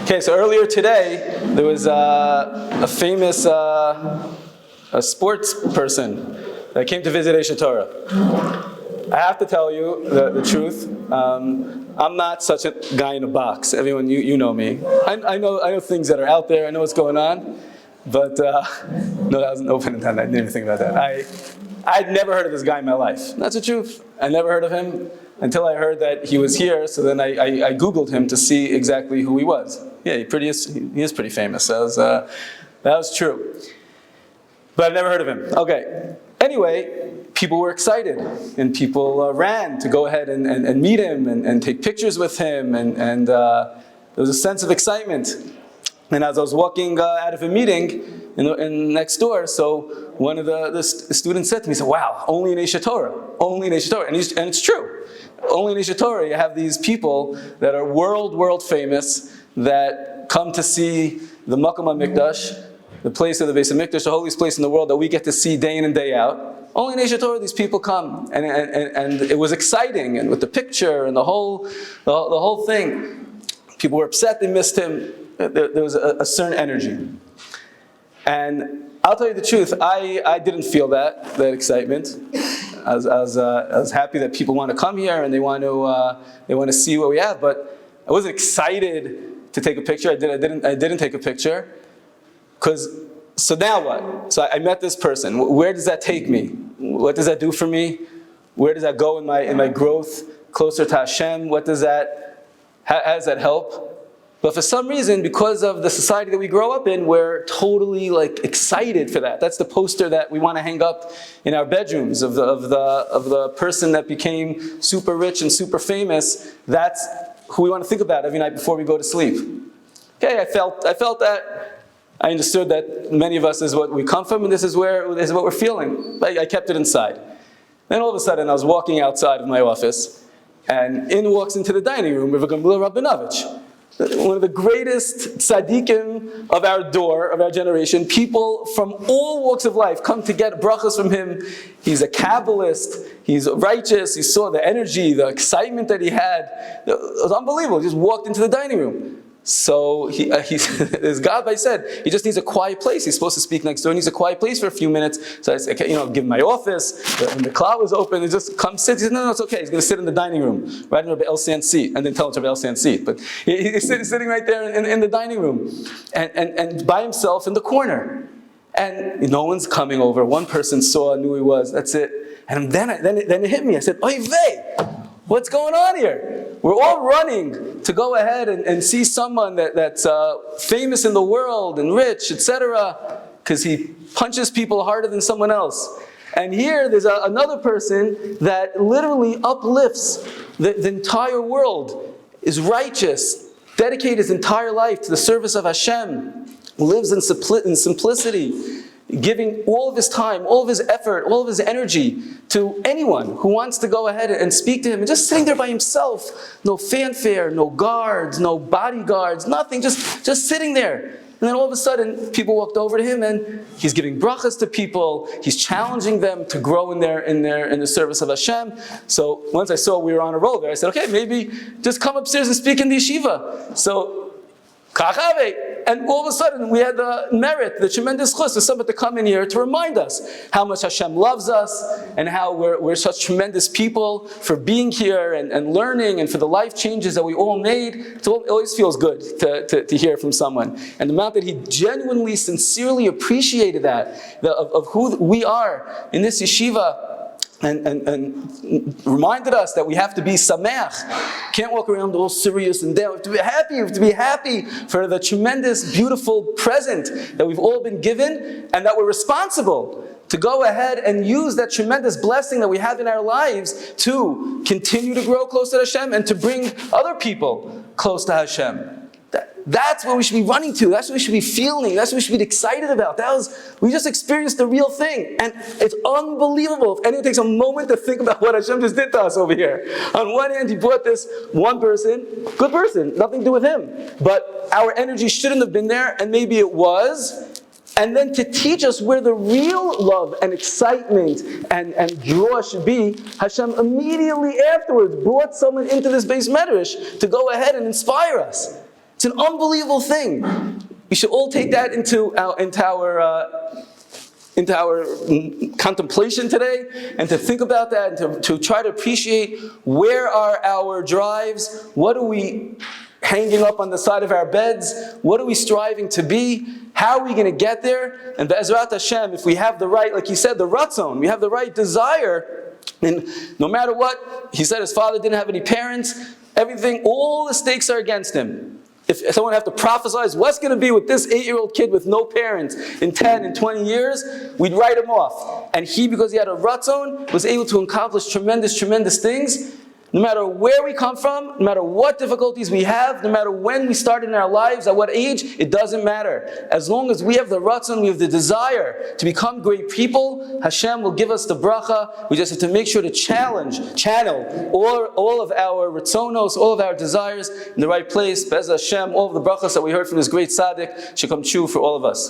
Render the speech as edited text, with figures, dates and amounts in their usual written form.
Okay, so earlier today, there was a famous a sports person that came to visit Aish Torah. I have to tell you the truth. I'm not such a guy in a box. Everyone, you know me. I know things that are out there. I know what's going on. But no, that was an open intent. I didn't even think about that. I'd never heard of this guy in my life. That's the truth. I never heard of him until I heard that he was here. So then I Googled him to see exactly who he was. Yeah, he is pretty famous. That was true. But I've never heard of him. Okay. Anyway, people were excited, and people ran to go ahead and meet him and take pictures with him, and there was a sense of excitement. And as I was walking out of a meeting in next door, so one of the students said to me, he said, "Wow, only in Aish Torah, only in Aish Torah," and it's true. Only in Aish Torah you have these people that are world famous that come to see the Makom HaMikdash, the place of the Beis HaMikdash, the holiest place in the world that we get to see day in and day out. Only in Aish Torah these people come, and it was exciting, and with the picture and the whole thing. People were upset they missed him. There was a certain energy. And I'll tell you the truth, I didn't feel that excitement. I was happy that people want to come here and they want to see what we have, but I wasn't excited to take a picture. I didn't take a picture. So now what? So I met this person. Where does that take me? What does that do for me? Where does that go in my growth closer to Hashem? How does that help? But for some reason, because of the society that we grow up in, we're totally excited for that. That's the poster that we want to hang up in our bedrooms of the person that became super rich and super famous. That's who we want to think about every night before we go to sleep. Okay, I felt that. I understood that many of us is what we come from, and this is what we're feeling. I kept it inside. Then all of a sudden, I was walking outside of my office, and in walks into the dining room of Gamliel Rabinovitch, one of the greatest tzaddikim of our generation. People from all walks of life come to get brachas from him. He's a Kabbalist. He's righteous. You saw the energy, the excitement that he had. It was unbelievable. He just walked into the dining room. So this guy said, he just needs a quiet place. He's supposed to speak next door. He needs a quiet place for a few minutes. So I said, okay, give him my office. When the cloud was open, he just come sit. He said, no, it's okay. He's going to sit in the dining room, right in Rabbi Elsan's seat. And then tell him to Rabbi Elsan's seat. But he's sitting right there in the dining room and by himself in the corner. And no one's coming over. One person saw, knew he was. That's it. And then it hit me. I said, oy vey, what's going on here? We're all running to go ahead and see someone that's famous in the world and rich, etc., because he punches people harder than someone else. And here there's another person that literally uplifts the entire world, is righteous, dedicated his entire life to the service of Hashem, lives in simplicity, giving all of his time, all of his effort, all of his energy to anyone who wants to go ahead and speak to him, and just sitting there by himself, no fanfare, no guards, no bodyguards, nothing, just sitting there. And then all of a sudden, people walked over to him, and he's giving brachas to people. He's challenging them to grow in the service of Hashem. So once I saw we were on a roll there, I said, okay, maybe just come upstairs and speak in the yeshiva. So and all of a sudden, we had the merit, the tremendous chus of someone to come in here to remind us how much Hashem loves us and how we're such tremendous people for being here and learning and for the life changes that we all made. It always feels good to hear from someone. And the amount that he genuinely, sincerely appreciated that, of who we are in this yeshiva, and reminded us that we have to be sameach. Can't walk around all serious and down. We have to be happy for the tremendous, beautiful present that we've all been given, and that we're responsible to go ahead and use that tremendous blessing that we have in our lives to continue to grow close to Hashem and to bring other people close to Hashem. That's what we should be running to. That's what we should be feeling. That's what we should be excited about. We just experienced the real thing. And it's unbelievable. If anyone takes a moment to think about what Hashem just did to us over here. On one hand, he brought this one person, good person, nothing to do with him. But our energy shouldn't have been there, and maybe it was. And then to teach us where the real love and excitement and joy should be, Hashem immediately afterwards brought someone into this Beis Medrash to go ahead and inspire us. It's an unbelievable thing. We should all take that into our contemplation today, and to think about that, and to try to appreciate where are our drives, what are we hanging up on the side of our beds, what are we striving to be, how are we going to get there, and Be'ezrat Hashem, if we have the right, like he said, the ratzon, we have the right desire, and no matter what, he said his father didn't have any parents, everything, all the stakes are against him. If someone have to prophesize what's going to be with this 8-year-old kid with no parents in 10 and 20 years, we'd write him off. And he, because he had a ratzon, was able to accomplish tremendous, tremendous things. No matter where we come from, no matter what difficulties we have, no matter when we started in our lives, at what age, it doesn't matter. As long as we have the ratzon, we have the desire to become great people, Hashem will give us the bracha. We just have to make sure to channel all of our ratzonos, all of our desires in the right place. Be'ez Hashem, all of the brachas that we heard from this great tzaddik should come true for all of us.